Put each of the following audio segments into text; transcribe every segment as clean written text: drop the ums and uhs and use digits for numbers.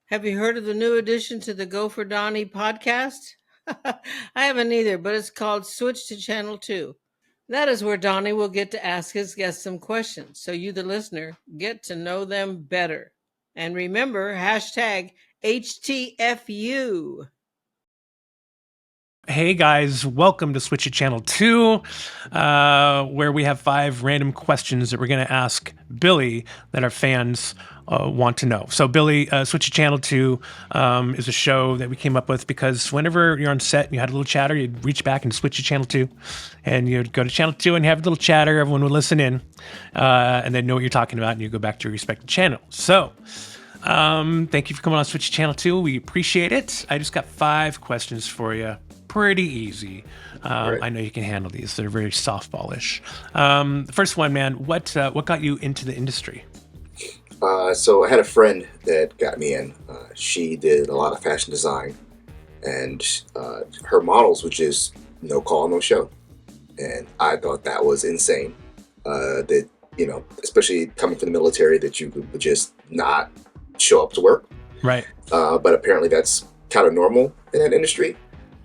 Have you heard of the new addition to the Go for Donnie podcast? I haven't either, but it's called Switch to Channel 2. That is where Donnie will get to ask his guests some questions so you, the listener, get to know them better. And remember, hashtag HTFU. Hey guys, welcome to Switch to Channel 2, where we have 5 random questions that we're going to ask Billy that our fans want to know. So Billy, Switch to Channel 2 is a show that we came up with because whenever you're on set and you had a little chatter, you'd reach back and switch to Channel 2, and you'd go to Channel 2 and have a little chatter, everyone would listen in, and then know what you're talking about, and you go back to your respective channel. So thank you for coming on Switch to Channel 2. We appreciate it. I just got 5 questions for you. Pretty easy. Right. I know you can handle these. They're very softballish. The first one, man, what got you into the industry? So I had a friend that got me in. She did a lot of fashion design, and her models would just no call, no show. And I thought that was insane. That, especially coming from the military, that you would just not show up to work. Right. But apparently that's kind of normal in that industry.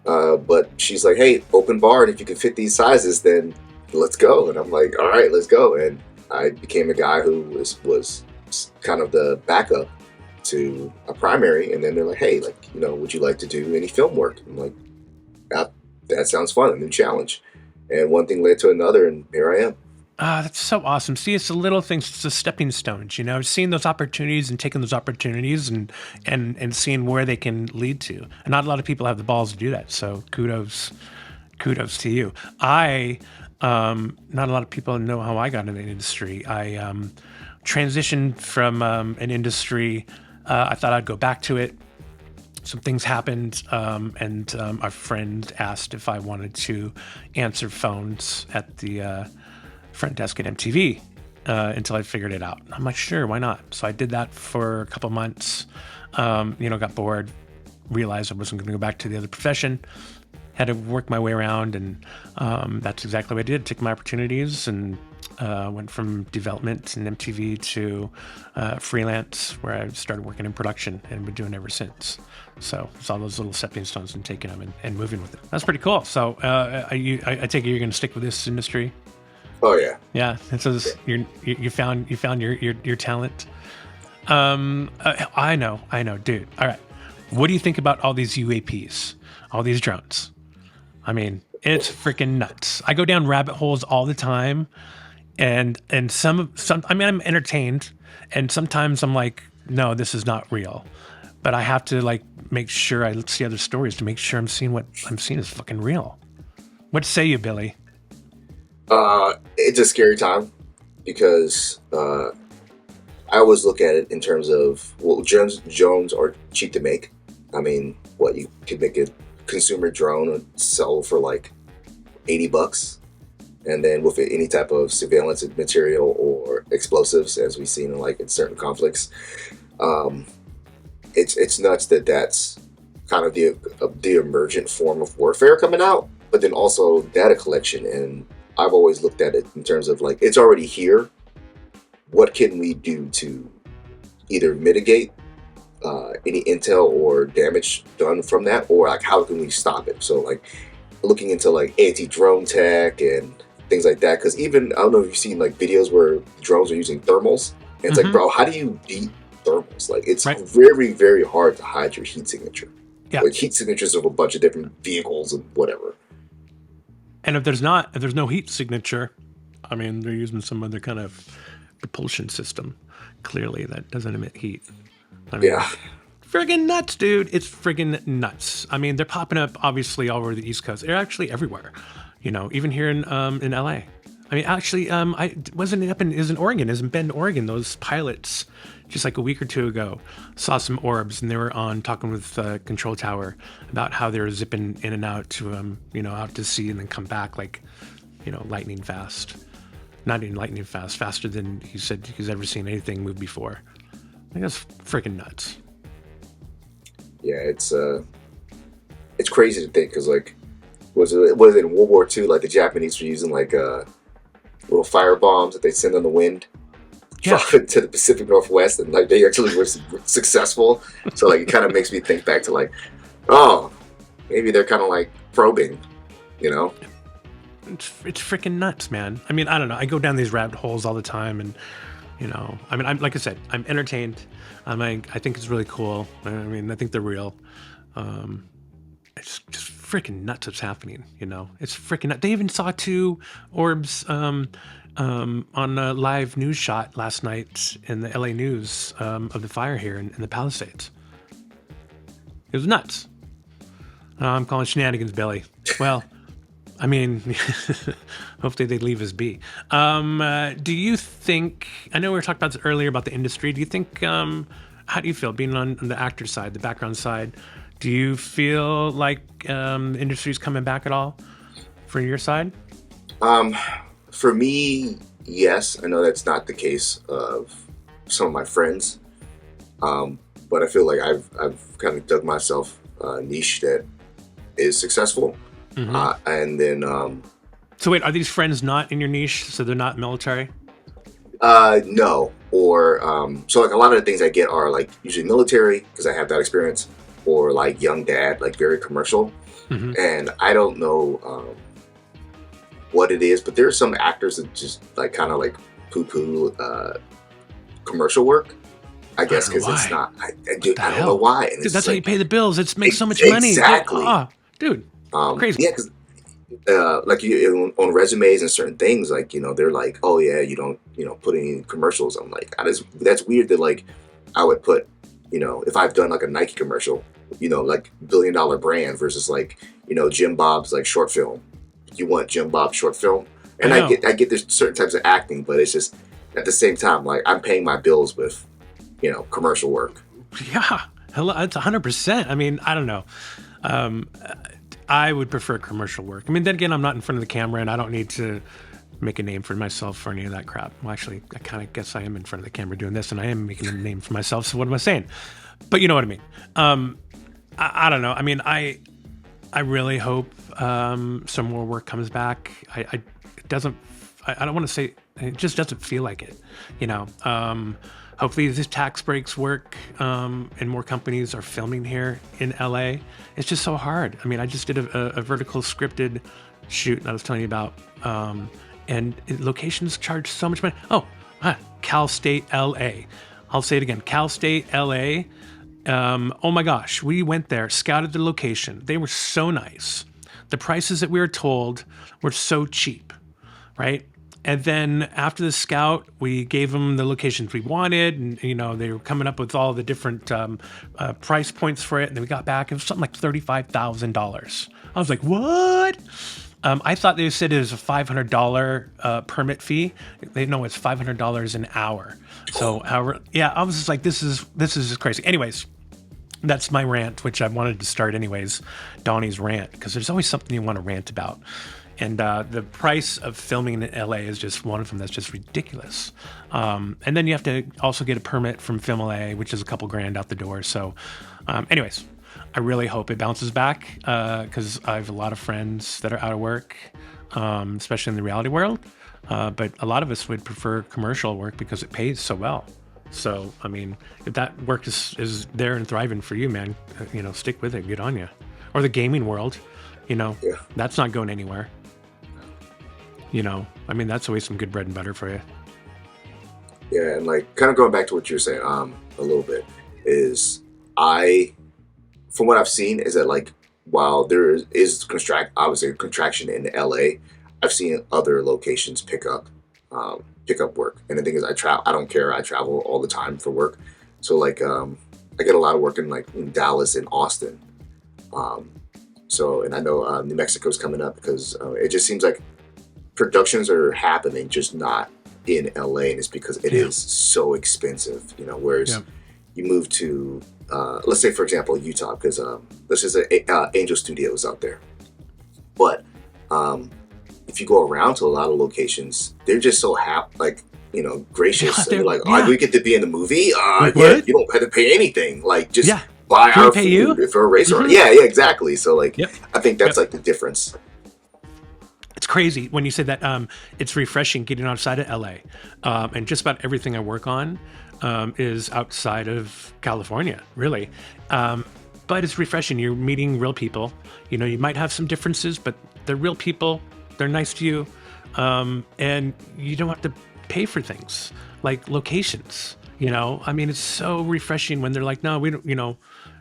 But she's like, hey, open bar, and if you can fit these sizes, then let's go. And I'm like, all right, let's go. And I became a guy who was kind of the backup to a primary. And then they're like, hey, would you like to do any film work? I'm like, that sounds fun, a new challenge. And one thing led to another, and here I am. That's so awesome. See, it's the little things, it's the stepping stones, seeing those opportunities and taking those opportunities and seeing where they can lead to. And not a lot of people have the balls to do that. So kudos to you. Not a lot of people know how I got in the industry. I transitioned from an industry. I thought I'd go back to it. Some things happened, and our friend asked if I wanted to answer phones at the front desk at MTV until I figured it out. I'm like, sure, why not? So I did that for a couple months, got bored, realized I wasn't going to go back to the other profession, had to work my way around, and that's exactly what I did. Took my opportunities and went from development in MTV to freelance, where I started working in production and been doing it ever since. So it's all those little stepping stones and taking them and moving with it. That's pretty cool. So I take it you're going to stick with this industry? Oh yeah, yeah. And so you found your talent. I know, dude. All right, what do you think about all these UAPs, all these drones? I mean, it's freaking nuts. I go down rabbit holes all the time, and some. I mean, I'm entertained, and sometimes I'm like, no, this is not real. But I have to make sure I see other stories to make sure I'm seeing what I'm seeing is fucking real. What say you, Billy? It's a scary time because I always look at it in terms of, drones are cheap to make. I mean, you could make a consumer drone and sell for like $80, and then with any type of surveillance material or explosives, as we've seen in certain conflicts, it's nuts that that's kind of the emergent form of warfare coming out, but then also data collection. And I've always looked at it in terms of it's already here. What can we do to either mitigate any intel or damage done from that, or how can we stop it? So looking into anti-drone tech and things like that. Because even, I don't know if you've seen videos where drones are using thermals, and it's bro, how do you beat thermals? It's right. Very, very hard to hide your heat signature. Yeah. Heat signatures of a bunch of different vehicles and whatever. And if there's no heat signature, I mean, they're using some other kind of propulsion system, clearly, that doesn't emit heat. I mean, yeah. Friggin' nuts, dude. It's friggin' nuts. I mean, they're popping up, obviously, all over the East Coast. They're actually everywhere, even here in LA. I mean, actually, I wasn't up in Oregon, in Bend, Oregon. Those pilots, just a week or two ago, saw some orbs, and they were on talking with Control Tower about how they were zipping in and out to out to sea, and then come back lightning fast. Not even lightning fast, faster than he said he's ever seen anything move before. I think that's freaking nuts. Yeah, it's crazy to think because was it in World War II? The Japanese were using little fire bombs that they send on the wind. Yeah. traveling to the Pacific Northwest, and like they actually were successful. So like it kind of makes me think back to like, oh, maybe they're kind of like probing, you know? It's freaking nuts, man. I mean, I don't know. I go down these rabbit holes all the time, and you know, I mean, I'm like I said, I'm entertained. I think it's really cool. I mean, I think they're real. It's just freaking nuts what's happening. You know, it's freaking nuts. They even saw 2 orbs on a live news shot last night in the LA News of the fire here in the Palisades. It was nuts. I'm calling shenanigans, Billy. Well, I mean, hopefully they leave us be. Do you think, I know we were talking about this earlier about the industry. Do you think, how do you feel being on the actor side, the background side? Do you feel like the industry's coming back at all from your side? For me, yes. I know that's not the case of some of my friends. But I feel like I've kind of dug myself a niche that is successful. Mm-hmm. And then So wait, are these friends not in your niche? So they're not military? no. Or so like a lot of the things I get are like usually military because I have that experience, or like young dad, like very commercial. Mm-hmm. And I don't know what it is, but there are some actors that just like kind of like poo-poo commercial work. I guess because it's not. I don't know why. And dude, that's how you pay the bills. It makes so much money. Exactly. Dude, crazy. Yeah, because like you on resumes and certain things, like, you know, they're like, oh yeah, you don't, you know, put any commercials. I'm like, that's weird that like I would put, you know, if I've done like a Nike commercial, you know, like $1 billion brand versus like, you know, Jim Bob's like short film. You want Jim Bob's short film, and I get there's certain types of acting, but it's just at the same time like I'm paying my bills with, you know, commercial work. Yeah, it's 100%. I mean, I don't know. I would prefer commercial work. I mean, then again, I'm not in front of the camera, and I don't need to make a name for myself for any of that crap. Well, actually, I kind of guess I am in front of the camera doing this, and I am making a name for myself. So what am I saying? But you know what I mean. I don't know. I mean, I really hope some more work comes back. It doesn't. I don't want to say it just doesn't feel like it. You know. Hopefully these tax breaks work and more companies are filming here in LA. It's just so hard. I mean, I just did a vertical scripted shoot I was telling you about, and locations charge so much money. Cal State LA. I'll say it again, Cal State LA. Oh my gosh, we went there, scouted the location. They were so nice. The prices that we were told were so cheap, right? And then after the scout, we gave them the locations we wanted, and you know they were coming up with all the different price points for it. And then we got back; it was something like $35,000. I was like, "What?" I thought they said it was a $500 permit fee. They know it's $500 an hour. So, I was just like, "This is just crazy." Anyways, that's my rant, which I wanted to start anyways. Donnie's rant, because there's always something you want to rant about. And the price of filming in LA is just one of them that's just ridiculous. And then you have to also get a permit from Film LA, which is a couple grand out the door. So anyways, I really hope it bounces back because I have a lot of friends that are out of work, especially in the reality world. But a lot of us would prefer commercial work because it pays so well. So, I mean, if that work is there and thriving for you, man, you know, stick with it. Good on you. Or the gaming world, you know, that's not going anywhere. You know, I mean, that's always some good bread and butter for you. Yeah, and like kind of going back to what you're saying, a little bit is from what I've seen is that like while there is obviously contraction in LA, I've seen other locations pick up work. And the thing is, I don't care. I travel all the time for work, so like I get a lot of work in Dallas and Austin. So and I know New Mexico's coming up because it just seems like productions are happening, just not in LA, and it's because it is so expensive, you know. Whereas you move to, let's say for example, Utah, because let's just say Angel Studios out there. But if you go around to a lot of locations, they're just so gracious. And they're like, "Oh, we get to be in the movie. You don't have to pay anything. Like just buy our food for a racer." Mm-hmm. Yeah, exactly. So like, I think that's like the difference. crazy when you said that. It's refreshing getting outside of LA, and just about everything I work on is outside of California, really. But it's refreshing. You're meeting real people. You know, you might have some differences, but they're real people. They're nice to you, and you don't have to pay for things like locations. You know, I mean, it's so refreshing when they're like, no, we don't. You know,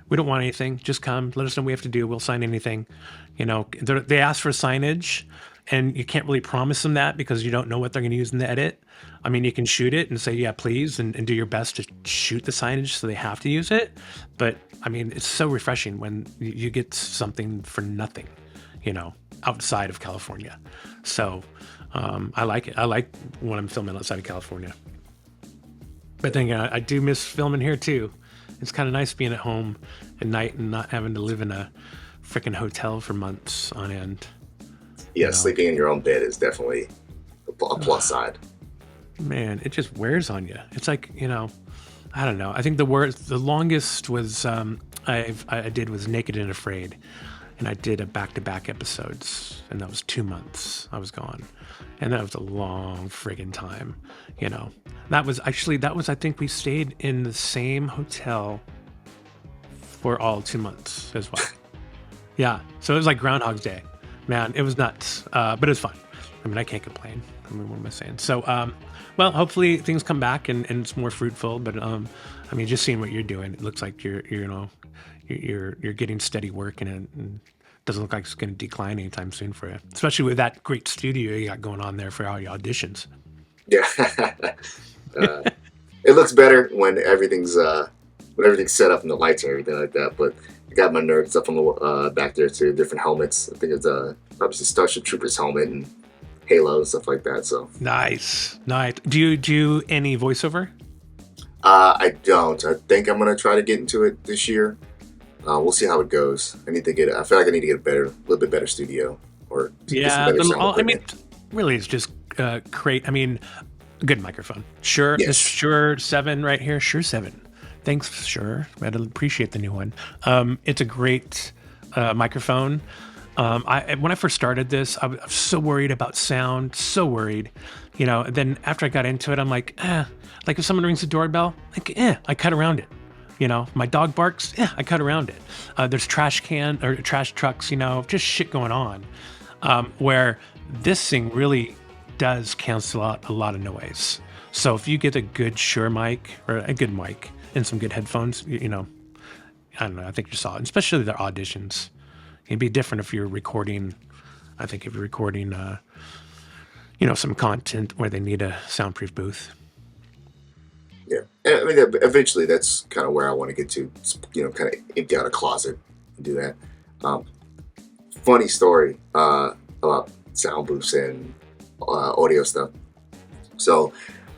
we don't want anything. Just come. Let us know what we have to do. We'll sign anything. You know, they ask for signage, and you can't really promise them that because you don't know what they're going to use in the edit. I mean, you can shoot it and say, yeah, please, and do your best to shoot the signage so they have to use it. But I mean, it's so refreshing when you get something for nothing, you know, outside of California. So I like it. I like when I'm filming outside of California. But then again, I do miss filming here too. It's kind of nice being at home at night and not having to live in a freaking hotel for months on end. Yeah, you know? Sleeping in your own bed is definitely a plus side. Man, it just wears on you. It's like, you know, I don't know. I think the longest was I did was Naked and Afraid, and I did a back-to-back episodes, and that was 2 months I was gone, and that was a long friggin' time, you know. That was I think we stayed in the same hotel for all 2 months as well. Yeah, so it was like Groundhog's Day. Man, it was nuts, but it was fun. I mean, I can't complain. I mean, what am I saying? So, well, hopefully things come back and it's more fruitful. But I mean, just seeing what you're doing, it looks like you're getting steady work, and it doesn't look like it's going to decline anytime soon for you. Especially with that great studio you got going on there for all your auditions. Yeah, it looks better when everything's set up and the lights and everything like that. But I got my nerd stuff on the back there too. Different helmets. I think it's obviously Starship Troopers helmet and Halo and stuff like that. So nice. Do you do any voiceover? I don't. I think I'm gonna try to get into it this year. We'll see how it goes. I feel like I need to get a little bit better studio or I mean, really, it's just create. I mean, a good microphone. Sure, yes. This Shure 7 right here. Shure 7. Thanks, Shure. I'd appreciate the new one. It's a great microphone. When I first started this, I was so worried about sound, so worried, you know. And then after I got into it, I'm like, like if someone rings the doorbell, like, I cut around it. You know, my dog barks, I cut around it. There's trash trucks, you know, just shit going on. Where this thing really does cancel out a lot of noise. So if you get a good Shure mic or a good mic and some good headphones, you know, I don't know, I think you're solid, especially their auditions. It'd be different if you're recording, I think if you're recording, you know, some content where they need a soundproof booth. Yeah. I mean, eventually that's kind of where I want to get to, you know, kind of empty out a closet and do that. Funny story about sound booths and audio stuff. So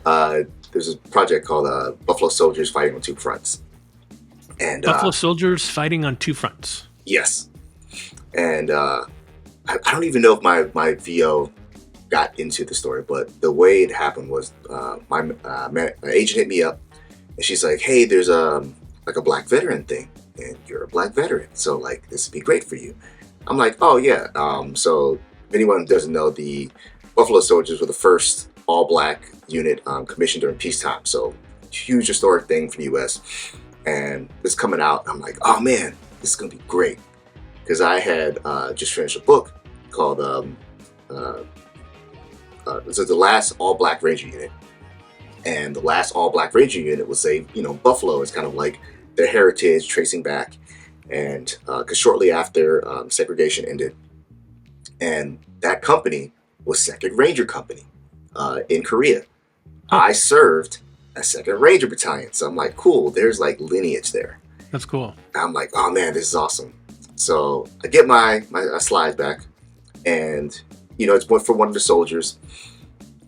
there's a project called Buffalo Soldiers Fighting on Two Fronts. And Buffalo Soldiers Fighting on Two Fronts. Yes. And I don't even know if my VO got into the story, but the way it happened was my agent hit me up, and she's like, "Hey, there's like a black veteran thing, and you're a black veteran, so like this would be great for you." I'm like, "Oh yeah." So if anyone doesn't know, the Buffalo Soldiers were the first all-black unit commissioned during peacetime, so huge historic thing for the U.S. And it's coming out. I'm like, "Oh man, this is gonna be great." Because I had just finished a book called this is the last all-black Ranger unit, and the last all-black Ranger unit was Buffalo is kind of like their heritage, tracing back, and because shortly after segregation ended, and that company was 2nd Ranger Company in Korea. I served a 2nd Ranger Battalion, so I'm like, cool. There's like lineage there. That's cool. I'm like, oh man, this is awesome. So I get my slides back, and it's for one of the soldiers,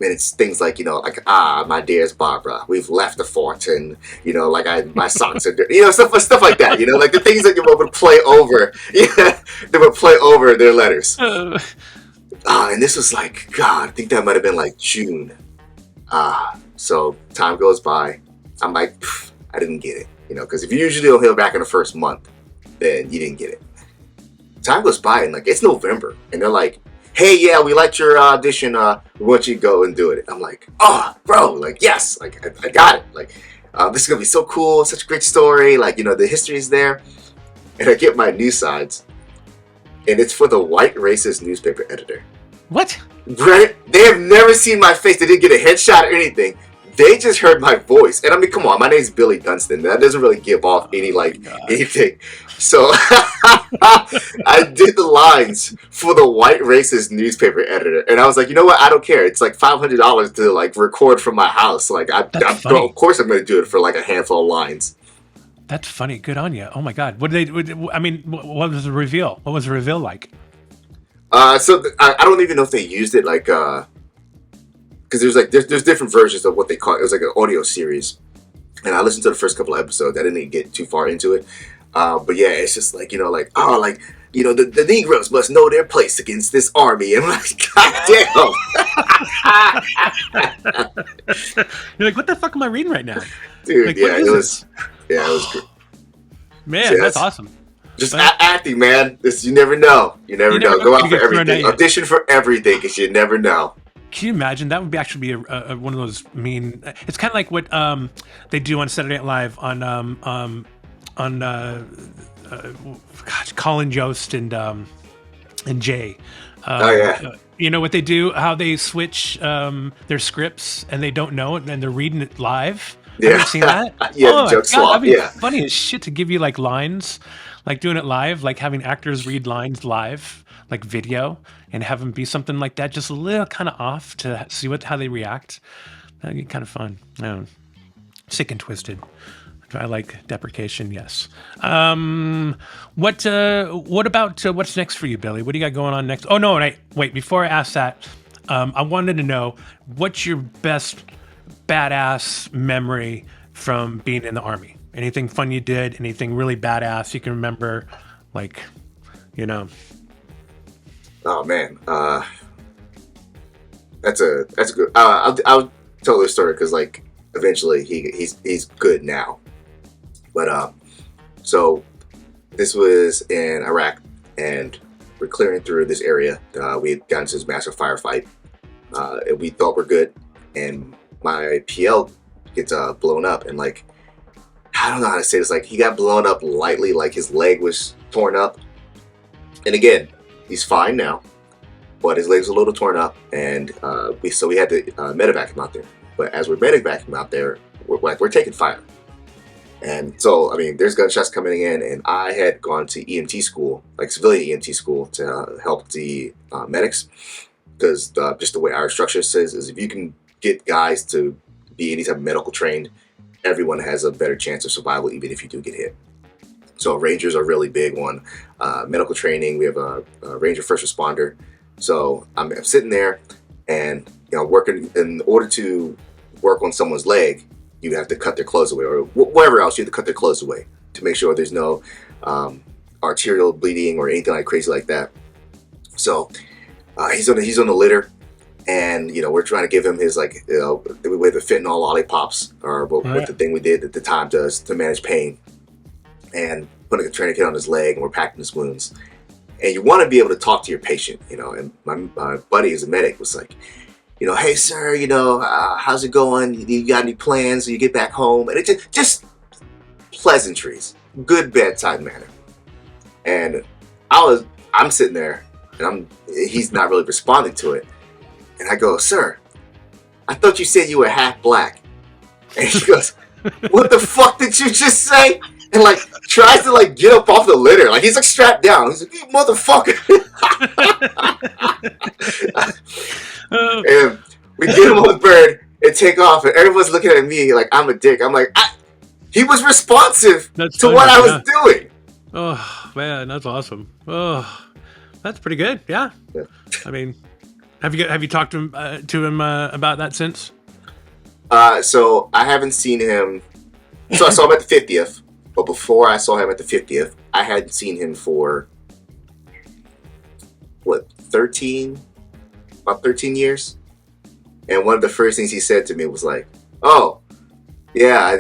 and it's things like my dearest Barbara, we've left the fort, and my socks are dirty, stuff like that, like the things that you would play over, they would play over their letters. And this was like, God, I think that might have been like June. So time goes by, I'm like, I didn't get it, because if you usually don't hear back in the first month, then you didn't get it. Time goes by, and like it's November, and they're like, hey, yeah, we liked your audition. We want you to go and do it. I'm like, oh, bro, like, yes, like, I got it. Like, this is going to be so cool. Such a great story. Like, the history is there. And I get my news sides, and it's for the white racist newspaper editor. What? Right? They have never seen my face. They didn't get a headshot or anything. They just heard my voice. And I mean, come on, my name's Billy Dunston. That doesn't really give off any, anything. So I did the lines for the white racist newspaper editor. And I was like, you know what? I don't care. It's like $500 to record from my house. Like, of course I'm going to do it for like a handful of lines. That's funny. Good on you. Oh my God. What was the reveal? What was the reveal like? I don't even know if they used it because there's different versions of what they call it. It was like an audio series, and I listened to the first couple of episodes. I didn't get too far into it, but yeah, it's just the Negroes must know their place against this army, and I'm like, God damn. You're like, what the fuck am I reading right now, dude? Like, it was good. Man, that's awesome. Just acting, man. You never know. You never know. Go out for everything. Audition for everything, because you never know. Can you imagine? That would be actually be one of those mean. It's kind of like what they do on Saturday Night Live on Colin Jost and Jay. Oh yeah. You know what they do? How they switch their scripts and they don't know it, and they're reading it live. Yeah. Have you seen that? Yeah, joke swap. That'd be funny as shit to give you like lines, like doing it live, like having actors read lines live, like video, and have them be something like that, just a little kind of off to see how they react. That'd be kind of fun. Sick and twisted. I like deprecation. Yes. What about what's next for you, Billy? What do you got going on next? Oh no, wait. Before I ask that, I wanted to know what's your best badass memory from being in the Army. Anything fun you did? Anything really badass you can remember? Oh man, that's a good. I'll tell this story because eventually he's good now. But so this was in Iraq, and we're clearing through this area. We had gotten into this massive firefight. And we thought we're good, and my PL gets blown up, and I don't know how to say this. He got blown up lightly, his leg was torn up. And again, he's fine now, but his leg's a little torn up, and we had to medevac him out there. But as we're medevac him out there, we're taking fire. And so, I mean, there's gunshots coming in, and I had gone to EMT school, civilian EMT school, to help the medics, because just the way our structure says is if you can get guys to be any type of medical trained, everyone has a better chance of survival, even if you do get hit. So Rangers are really big on medical training. We have a Ranger first responder. So I'm sitting there and, working. In order to work on someone's leg, you have to cut their clothes away, or whatever else, you have to cut their clothes away to make sure there's no arterial bleeding or anything crazy like that. So he's on the litter, and we're trying to give him his we have the fentanyl lollipops, or what the thing we did at the time does to manage pain, and putting a tourniquet on his leg, and we're packing his wounds. And you want to be able to talk to your patient, and my buddy who's a medic was like, hey sir, how's it going? You got any plans when you get back home? And it just pleasantries, good bedside manner. And I'm sitting there, and he's not really responding to it. And I go, sir, I thought you said you were half black. And he goes, what the fuck did you just say? And tries to get up off the litter. He's strapped down. He's like, you motherfucker. And we get him on the bird and take off, and everyone's looking at me like I'm a dick. I'm like, he was responsive to what I was doing. Oh man, that's awesome. Oh, that's pretty good. Yeah. I mean, have you talked to him about that since? So I haven't seen him. So I saw him at the 50th, but before I saw him at the 50th, I hadn't seen him for about 13 years. And one of the first things he said to me was like, oh, yeah, I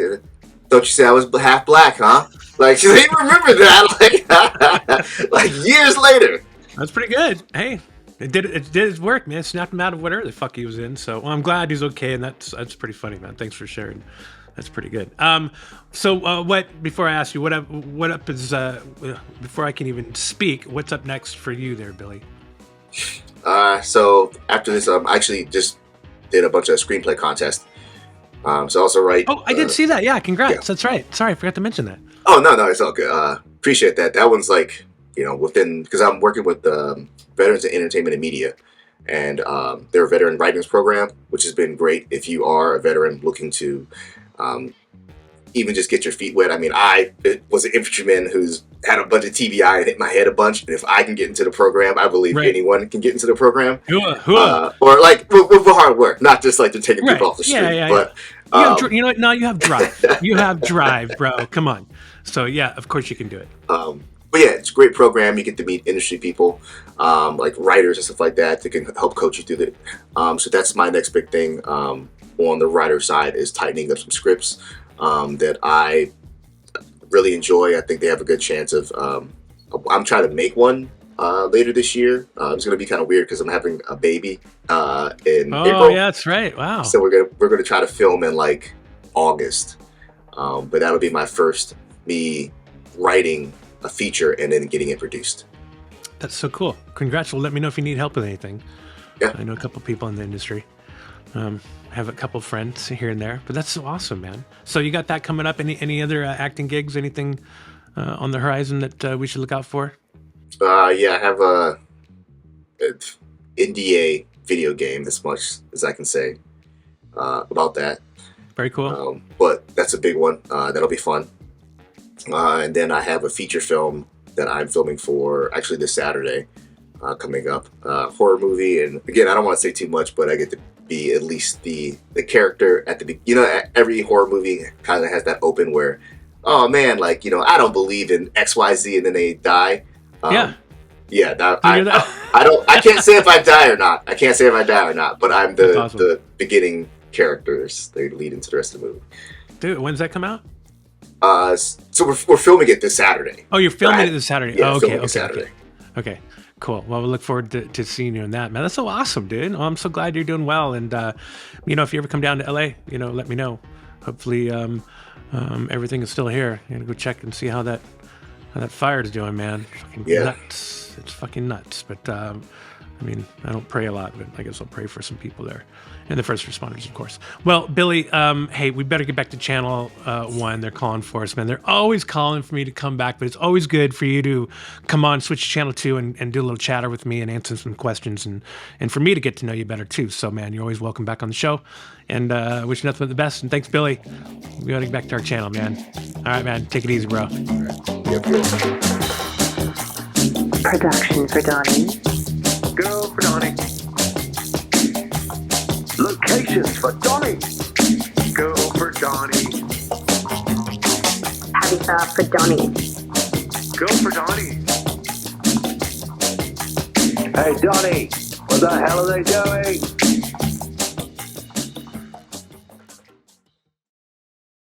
thought you said I was half black, huh? He remembered that, years later. That's pretty good. Hey, It did its work, man. It snapped him out of whatever the fuck he was in. So I'm glad he's okay, and that's pretty funny, man. Thanks for sharing. That's pretty good. So what? Before I ask you, what up is before I can even speak, what's up next for you, there, Billy? So after this, I actually just did a bunch of screenplay contests. So I also write. Oh, I did see that. Yeah, congrats. Yeah. That's right. Sorry, I forgot to mention that. Oh no, it's all good. Appreciate that. That one's like, because I'm working with Veterans of Entertainment and Media, and their veteran writings program, which has been great if you are a veteran looking to even just get your feet wet. I mean, I was an infantryman who's had a bunch of TBI and hit my head a bunch, and if I can get into the program, I believe anyone can get into the program. Or like with hard work, not just like to taking people off the street. But you know what? No, you have drive. You have drive, bro. Come on. So yeah, of course you can do it. But yeah, it's a great program. You get to meet industry people, like writers and stuff like that can help coach you through it. So that's my next big thing on the writer side, is tightening up some scripts that I really enjoy. I think they have a good chance of. I'm trying to make one later this year. It's going to be kind of weird because I'm having a baby in April. Oh yeah, that's right. Wow. So we're gonna try to film in like August, but that'll be my first me writing a feature and then getting it produced. That's so cool. Congrats. Well, let me know if you need help with anything. Yeah. I know a couple people in the industry. I have a couple friends here and there, but that's so awesome, man. So you got that coming up. Any other acting gigs, anything on the horizon that we should look out for? Yeah, I have a NDA video game, as much as I can say about that. Very cool. But that's a big one. That'll be fun. And then I have a feature film that I'm filming for actually this Saturday coming up. Horror movie. And again, I don't want to say too much, but I get to be at least the character at the beginning. Every horror movie kind of has that open where, oh man, like, I don't believe in XYZ, and then they die. Yeah. Yeah, I can't say if I die or not. But I'm the beginning characters. They lead into the rest of the movie. Dude, when's that come out? So we're filming it this Saturday. Oh, you're filming it this Saturday. Yeah, okay. Saturday. Okay, cool. Well, we look forward to seeing you in that, man. That's so awesome, dude. Oh, I'm so glad you're doing well. And if you ever come down to LA, let me know. Hopefully, everything is still here. I'm gonna go check and see how that fire is doing, man. Fucking nuts. It's fucking nuts. But I don't pray a lot, but I guess I'll pray for some people there. And the first responders, of course. Well, Billy, hey, we better get back to Channel 1. They're calling for us, man. They're always calling for me to come back, but it's always good for you to come on, switch to Channel 2 and do a little chatter with me and answer some questions and for me to get to know you better, too. So, man, you're always welcome back on the show. And wish you nothing but the best. And thanks, Billy. We got to get back to our channel, man. All right, man. Take it easy, bro. Production for Donny. Go for Donny. Locations for Donny. Go for Donny. Habitat for Donny. Go for Donny. Hey Donny, what the hell are they doing?